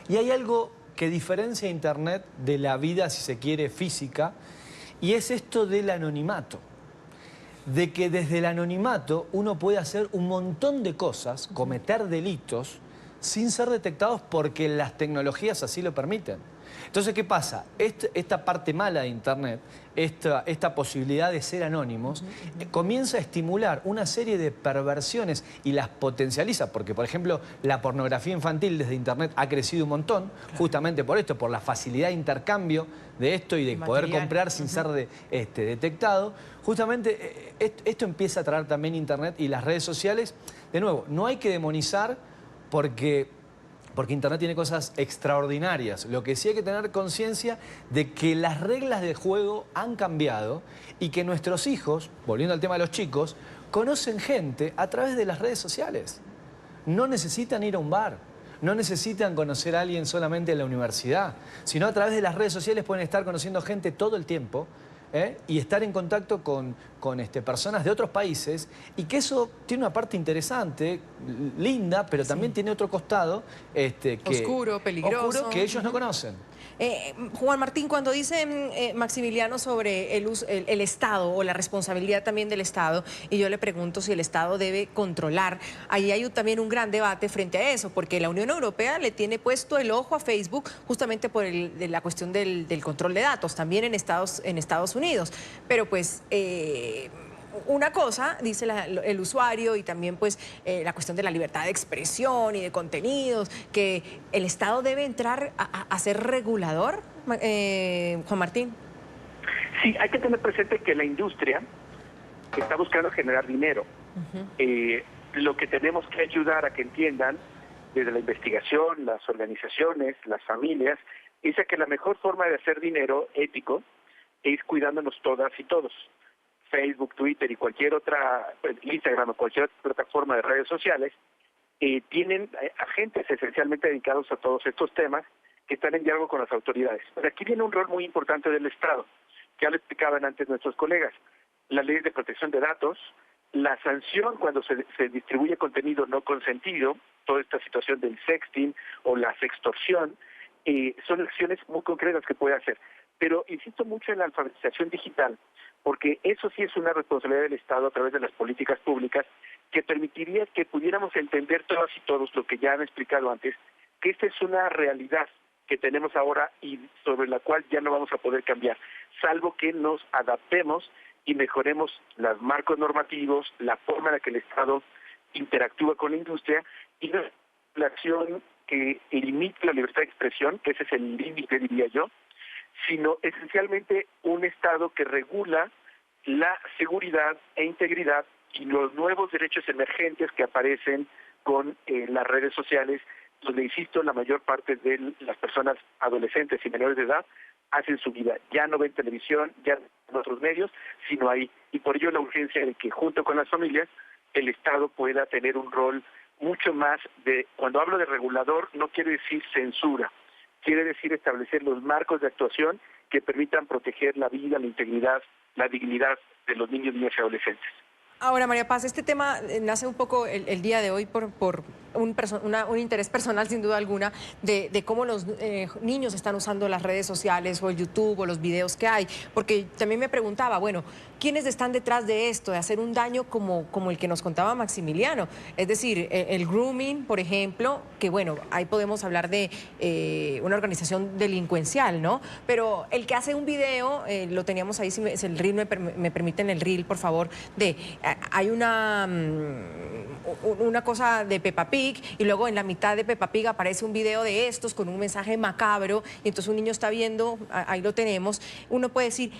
S1: Y hay algo que diferencia a Internet de la vida, si se quiere, física, y es esto del anonimato. De que desde el anonimato uno puede hacer un montón de cosas, cometer delitos, sin ser detectados porque las tecnologías así lo permiten. Entonces, ¿qué pasa? Esta parte mala de Internet, esta posibilidad de ser anónimos, comienza a estimular una serie de perversiones y las potencializa, porque, por ejemplo, la pornografía infantil desde Internet ha crecido un montón, justamente por esto, por la facilidad de intercambio de esto y de poder comprar sin ser detectado. Justamente esto empieza a traer también Internet y las redes sociales. De nuevo, no hay que demonizar porque Internet tiene cosas extraordinarias. Lo que sí hay que tener conciencia de que las reglas del juego han cambiado y que nuestros hijos, volviendo al tema de los chicos, conocen gente a través de las redes sociales. No necesitan ir a un bar, no necesitan conocer a alguien solamente en la universidad, sino a través de las redes sociales pueden estar conociendo gente todo el tiempo, y estar en contacto con personas de otros países, y que eso tiene una parte interesante, linda, pero también tiene otro costado
S4: oscuro, peligroso,
S1: que ellos no conocen.
S4: Juan Martín, cuando dice Maximiliano sobre el Estado o la responsabilidad también del Estado, y yo le pregunto si el Estado debe controlar, ahí hay también un gran debate frente a eso, porque la Unión Europea le tiene puesto el ojo a Facebook justamente por la cuestión del control de datos, también en Estados Unidos. Pero pues una cosa, dice el usuario, y también pues la cuestión de la libertad de expresión y de contenidos, que el Estado debe entrar a ser regulador Juan Martín?
S10: Sí, hay que tener presente que la industria está buscando generar dinero. Lo que tenemos que ayudar a que entiendan desde la investigación, las organizaciones, las familias, es a que la mejor forma de hacer dinero ético es cuidándonos todas y todos. Facebook, Twitter y cualquier otra, Instagram o cualquier otra plataforma de redes sociales, tienen agentes esencialmente dedicados a todos estos temas que están en diálogo con las autoridades. Pero aquí viene un rol muy importante del Estado, que ya lo explicaban antes nuestros colegas. La ley de protección de datos, la sanción cuando se distribuye contenido no consentido, toda esta situación del sexting o la sextorsión, son acciones muy concretas que puede hacer. Pero insisto mucho en la alfabetización digital, porque eso sí es una responsabilidad del Estado a través de las políticas públicas que permitiría que pudiéramos entender todas y todos lo que ya han explicado antes, que esta es una realidad que tenemos ahora y sobre la cual ya no vamos a poder cambiar, salvo que nos adaptemos y mejoremos los marcos normativos, la forma en la que el Estado interactúa con la industria y la acción que limite la libertad de expresión, que ese es el límite, diría yo, sino esencialmente un Estado que regula la seguridad e integridad y los nuevos derechos emergentes que aparecen con las redes sociales, donde, insisto, la mayor parte de las personas adolescentes y menores de edad hacen su vida. Ya no ven televisión, ya no en otros medios, sino ahí. Y por ello la urgencia de que junto con las familias el Estado pueda tener un rol mucho más de, cuando hablo de regulador, no quiere decir censura, quiere decir establecer los marcos de actuación que permitan proteger la vida, la integridad, la dignidad de los niños, niñas y adolescentes.
S4: Ahora, María Paz, este tema nace un poco el día de hoy por un interés personal, sin duda alguna, de cómo los niños están usando las redes sociales o el YouTube o los videos que hay. Porque también me preguntaba, bueno, ¿quiénes están detrás de esto, de hacer un daño como el que nos contaba Maximiliano? Es decir, el grooming, por ejemplo, que bueno, ahí podemos hablar de una organización delincuencial, ¿no? Pero el que hace un video, lo teníamos ahí, si el reel me permiten el reel, por favor, hay una cosa de Peppa Pig y luego en la mitad de Peppa Pig aparece un video de estos con un mensaje macabro y entonces un niño está viendo, ahí lo tenemos, uno puede decir,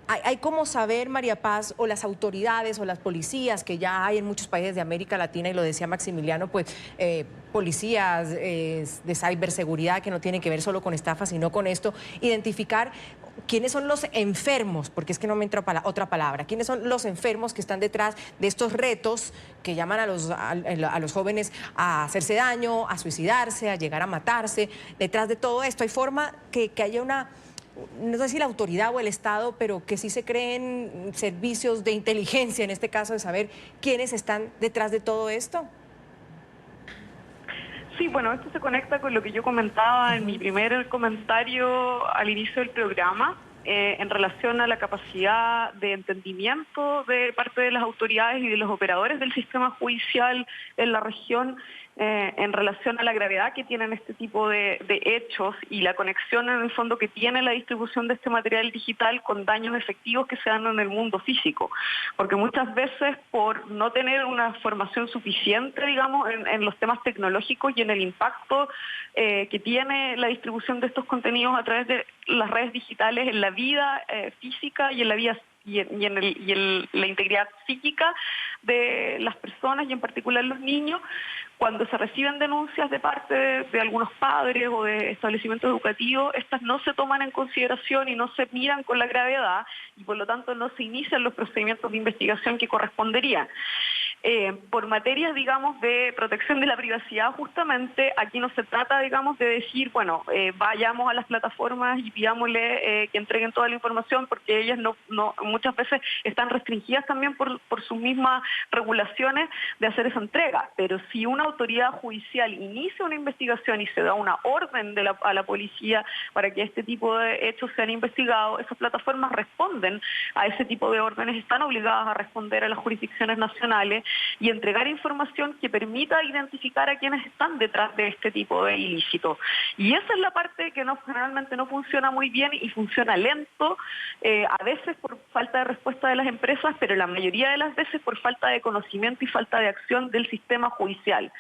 S4: hay como saber, María Paz, o las autoridades o las policías que ya hay en muchos países de América Latina, y lo decía Maximiliano, pues policías de ciberseguridad que no tienen que ver solo con estafas, sino con esto, identificar quiénes son los enfermos, porque es que no me entra otra palabra, quiénes son los enfermos que están detrás de estos retos que llaman a los jóvenes a hacerse daño, a suicidarse, a llegar a matarse. Detrás de todo esto hay forma que haya una, no sé si la autoridad o el Estado, pero que sí se creen servicios de inteligencia, en este caso, de saber quiénes están detrás de todo esto.
S9: Sí, bueno, esto se conecta con lo que yo comentaba en mi primer comentario al inicio del programa, en relación a la capacidad de entendimiento de parte de las autoridades y de los operadores del sistema judicial en la región, en relación a la gravedad que tienen este tipo de hechos y la conexión en el fondo que tiene la distribución de este material digital con daños efectivos que se dan en el mundo físico. Porque muchas veces por no tener una formación suficiente, digamos, en los temas tecnológicos y en el impacto que tiene la distribución de estos contenidos a través de las redes digitales en la vida física y en la vida la integridad psíquica de las personas y en particular los niños, cuando se reciben denuncias de parte de algunos padres o de establecimientos educativos, estas no se toman en consideración y no se miran con la gravedad y por lo tanto no se inician los procedimientos de investigación que corresponderían. Por materias, digamos, de protección de la privacidad, justamente aquí no se trata, digamos, de decir, bueno, vayamos a las plataformas y pidámosle que entreguen toda la información, porque ellas muchas veces están restringidas también por sus mismas regulaciones de hacer esa entrega. Pero si una autoridad judicial inicia una investigación y se da una orden a la policía para que este tipo de hechos sean investigados, esas plataformas responden a ese tipo de órdenes, están obligadas a responder a las jurisdicciones nacionales y entregar información que permita identificar a quienes están detrás de este tipo de ilícitos. Y esa es la parte que generalmente no funciona muy bien y funciona lento, a veces por falta de respuesta de las empresas, pero la mayoría de las veces por falta de conocimiento y falta de acción del sistema judicial.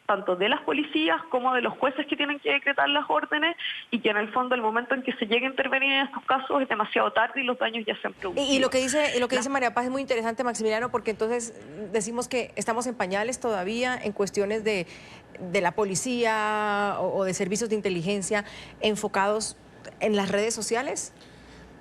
S9: tanto de las policías como de los jueces que tienen que decretar las órdenes, y que en el fondo el momento en que se llegue a intervenir en estos casos es demasiado tarde y los daños ya se han producido.
S4: Y lo que dice María Paz es muy interesante, Maximiliano, porque entonces decimos que estamos en pañales todavía en cuestiones de la policía o de servicios de inteligencia enfocados en las redes sociales.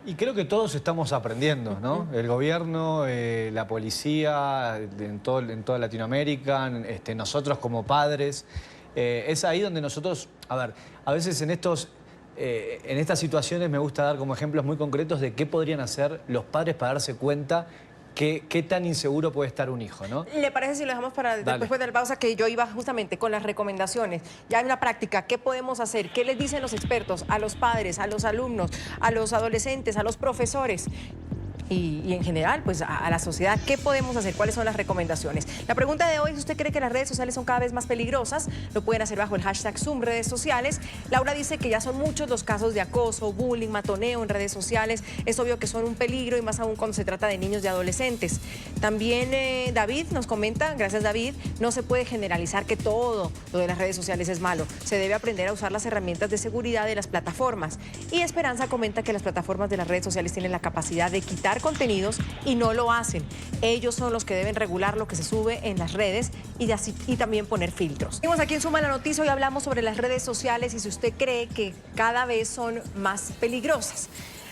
S1: Y creo que todos estamos aprendiendo, ¿no? El gobierno, la policía, en toda Latinoamérica, nosotros como padres. Es ahí donde nosotros, a veces en estas situaciones me gusta dar como ejemplos muy concretos de qué podrían hacer los padres para darse cuenta qué tan inseguro puede estar un hijo, ¿no?
S4: ¿Le parece si lo dejamos para después de la pausa? Que yo iba justamente con las recomendaciones. Ya en la práctica, ¿qué podemos hacer? ¿Qué les dicen los expertos a los padres, a los alumnos, a los adolescentes, a los profesores? Y en general, pues a la sociedad, ¿qué podemos hacer? ¿Cuáles son las recomendaciones? La pregunta de hoy es: ¿usted cree que las redes sociales son cada vez más peligrosas? Lo pueden hacer bajo el hashtag Zoom redes sociales. Laura dice que ya son muchos los casos de acoso, bullying, matoneo en redes sociales. Es obvio que son un peligro, y más aún cuando se trata de niños y adolescentes. También David nos comenta, gracias David, no se puede generalizar que todo lo de las redes sociales es malo. Se debe aprender a usar las herramientas de seguridad de las plataformas. Y Esperanza comenta que las plataformas de las redes sociales tienen la capacidad de quitar contenidos y no lo hacen. Ellos son los que deben regular lo que se sube en las redes y también poner filtros. Seguimos aquí en Suma la Noticia. Hoy hablamos sobre las redes sociales y si usted cree que cada vez son más peligrosas.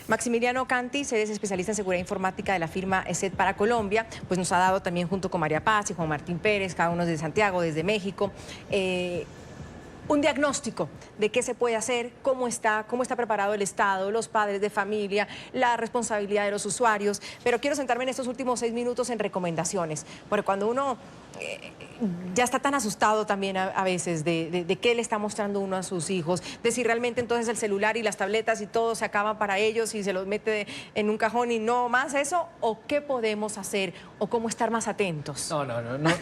S4: Maximiliano Cantis es especialista en seguridad informática de la firma ESET para Colombia, pues nos ha dado también, junto con María Paz y Juan Martín Pérez, cada uno desde Santiago, desde México, un diagnóstico de qué se puede hacer, cómo está preparado el Estado, los padres de familia, la responsabilidad de los usuarios. Pero quiero sentarme en estos últimos 6 minutos en recomendaciones, porque cuando uno ya está tan asustado también a veces de qué le está mostrando uno a sus hijos, de si realmente entonces el celular y las tabletas y todo se acaba para ellos y se los mete en un cajón y no más eso, o qué podemos hacer, o cómo estar más atentos.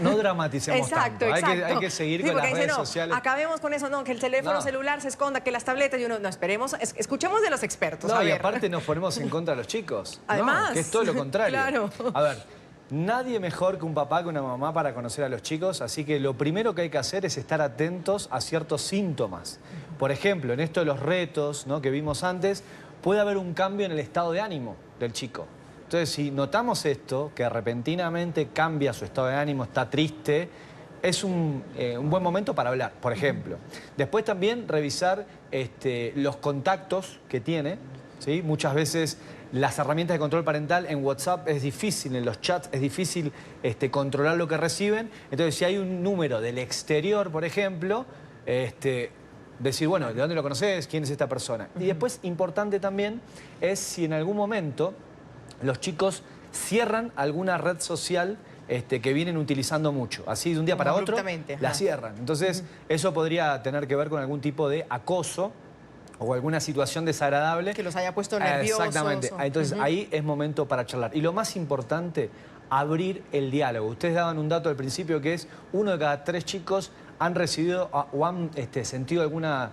S1: No dramaticemos tanto. Hay que seguir con las redes sociales.
S4: Acabemos con eso, que el teléfono celular se esconda, que las tabletas, y uno, esperemos, escuchemos de los expertos.
S1: Y aparte nos ponemos en contra de los chicos.
S4: Además.
S1: Que es todo lo contrario.
S4: Claro.
S1: A ver, nadie mejor que un papá, que una mamá para conocer a los chicos, así que lo primero que hay que hacer es estar atentos a ciertos síntomas. Por ejemplo, en esto de los retos, ¿no?, que vimos antes, puede haber un cambio en el estado de ánimo del chico. Entonces, si notamos esto, que repentinamente cambia su estado de ánimo, está triste, es un buen momento para hablar, por ejemplo. Después también revisar los contactos que tiene, ¿sí? Muchas veces las herramientas de control parental en WhatsApp es difícil, en los chats es difícil controlar lo que reciben. Entonces, si hay un número del exterior, por ejemplo, decir, bueno, ¿de dónde lo conoces? ¿Quién es esta persona? Y después, importante también, es si en algún momento los chicos cierran alguna red social que vienen utilizando mucho. Así de un día para otro la cierran. Entonces, eso podría tener que ver con algún tipo de acoso o alguna situación desagradable.
S4: Que los haya puesto nerviosos.
S1: Exactamente. Entonces, ahí es momento para charlar. Y lo más importante, abrir el diálogo. Ustedes daban un dato al principio que es 1 de cada 3 chicos han recibido o han sentido alguna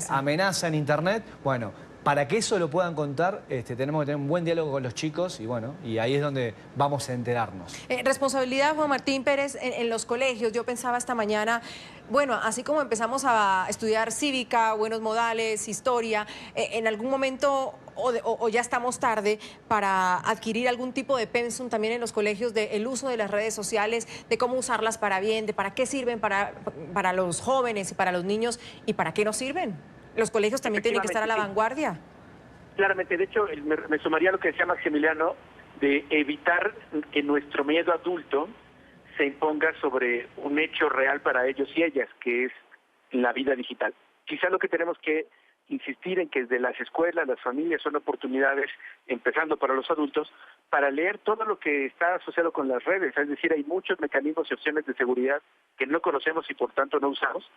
S1: amenaza en Internet. Bueno, para que eso lo puedan contar, tenemos que tener un buen diálogo con los chicos y ahí es donde vamos a enterarnos.
S4: Responsabilidad, Juan Martín Pérez, en los colegios. Yo pensaba esta mañana, bueno, así como empezamos a estudiar cívica, buenos modales, historia, en algún momento o ya estamos tarde para adquirir algún tipo de pensum también en los colegios del uso de las redes sociales, de cómo usarlas para bien, de para qué sirven para los jóvenes y para los niños y para qué no sirven. Los colegios también tienen que estar a la vanguardia.
S10: Claramente, de hecho, me sumaría a lo que decía Maximiliano, de evitar que nuestro miedo adulto se imponga sobre un hecho real para ellos y ellas, que es la vida digital. Quizá lo que tenemos que insistir en que desde las escuelas, las familias son oportunidades, empezando para los adultos, para leer todo lo que está asociado con las redes. Es decir, hay muchos mecanismos y opciones de seguridad que no conocemos y por tanto no usamos.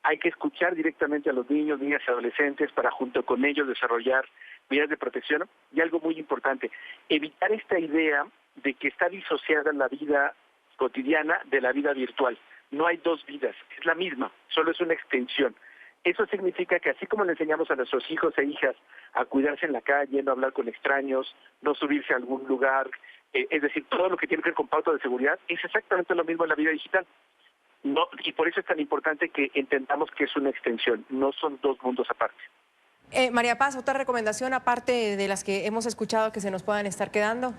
S10: Hay que escuchar directamente a los niños, niñas y adolescentes para junto con ellos desarrollar medidas de protección. Y algo muy importante, evitar esta idea de que está disociada la vida cotidiana de la vida virtual. No hay dos vidas, es la misma, solo es una extensión. Eso significa que así como le enseñamos a nuestros hijos e hijas a cuidarse en la calle, no hablar con extraños, no subirse a algún lugar, es decir, todo lo que tiene que ver con pauta de seguridad, es exactamente lo mismo en la vida digital. No, y por eso es tan importante que entendamos que es una extensión, no son dos mundos aparte.
S4: María Paz, ¿otra recomendación aparte de las que hemos escuchado que se nos puedan estar quedando?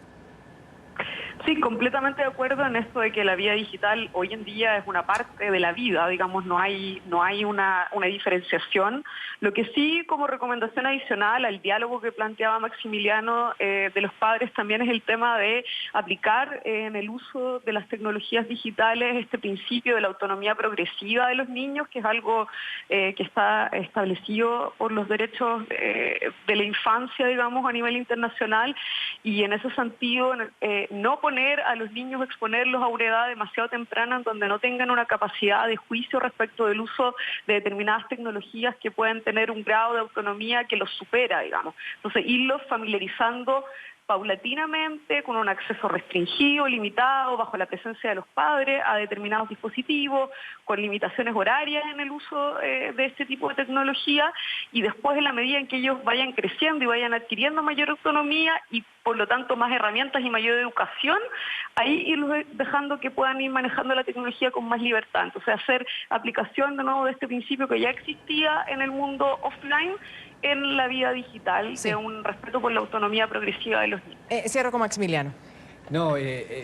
S9: Sí, completamente de acuerdo en esto de que la vida digital hoy en día es una parte de la vida, digamos, no hay una diferenciación. Lo que sí, como recomendación adicional al diálogo que planteaba Maximiliano de los padres, también es el tema de aplicar en el uso de las tecnologías digitales este principio de la autonomía progresiva de los niños, que es algo que está establecido por los derechos de la infancia, digamos, a nivel internacional, y en ese sentido no poner a los niños, exponerlos a una edad demasiado temprana en donde no tengan una capacidad de juicio respecto del uso de determinadas tecnologías que pueden tener un grado de autonomía que los supera, digamos. Entonces, irlos familiarizando paulatinamente, con un acceso restringido, limitado, bajo la presencia de los padres, a determinados dispositivos, con limitaciones horarias en el uso de este tipo de tecnología, y después, en la medida en que ellos vayan creciendo y vayan adquiriendo mayor autonomía y por lo tanto más herramientas y mayor educación, ahí irlos dejando que puedan ir manejando la tecnología con más libertad. Entonces, hacer aplicación de nuevo de este principio que ya existía en el mundo offline en la vida digital, sí, de un respeto por la autonomía progresiva de los niños.
S4: Cierro con Maximiliano.
S1: No,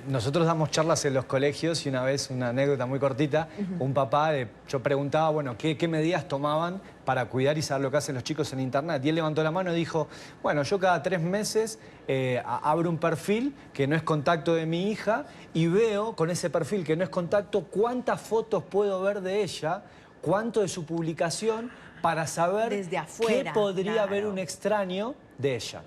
S1: nosotros damos charlas en los colegios y una vez, una anécdota muy cortita, un papá, yo preguntaba, bueno, ¿qué medidas tomaban para cuidar y saber lo que hacen los chicos en internet? Y él levantó la mano y dijo, bueno, yo cada 3 meses abro un perfil que no es contacto de mi hija y veo con ese perfil que no es contacto cuántas fotos puedo ver de ella, cuánto de su publicación, para saber
S4: desde afuera,
S1: qué podría
S4: claro,
S1: haber un extraño de ella.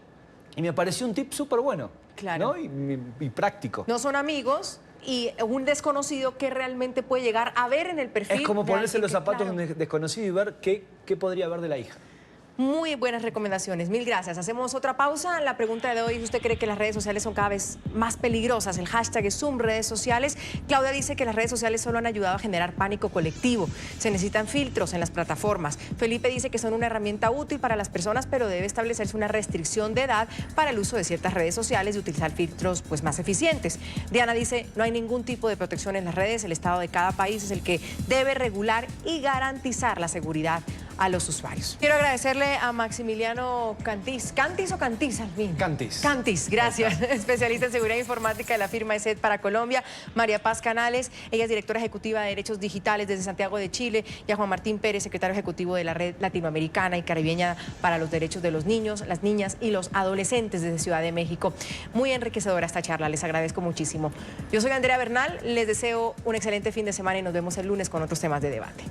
S1: Y me pareció un tip súper bueno,
S4: claro,
S1: ¿no? Y práctico.
S4: No son amigos y un desconocido que realmente puede llegar a ver en el perfil.
S1: Es como ponerse los zapatos
S4: claro,
S1: de un desconocido y ver qué podría haber de la hija.
S4: Muy buenas recomendaciones, mil gracias. Hacemos otra pausa. La pregunta de hoy, ¿usted cree que las redes sociales son cada vez más peligrosas? El hashtag es #redes sociales. Claudia dice que las redes sociales solo han ayudado a generar pánico colectivo. Se necesitan filtros en las plataformas. Felipe dice que son una herramienta útil para las personas, pero debe establecerse una restricción de edad para el uso de ciertas redes sociales y utilizar filtros pues, más eficientes. Diana dice, no hay ningún tipo de protección en las redes. El Estado de cada país es el que debe regular y garantizar la seguridad a los usuarios. Quiero agradecerle a Maximiliano Cantis. ¿Cantis o Cantis al fin?
S1: Cantis.
S4: Cantis, gracias. Especialista en seguridad informática de la firma ESET para Colombia. María Paz Canales, ella es directora ejecutiva de Derechos Digitales desde Santiago de Chile. Y a Juan Martín Pérez, secretario ejecutivo de la Red Latinoamericana y Caribeña para los Derechos de los Niños, las Niñas y los Adolescentes desde Ciudad de México. Muy enriquecedora esta charla, les agradezco muchísimo. Yo soy Andrea Bernal, les deseo un excelente fin de semana y nos vemos el lunes con otros temas de debate.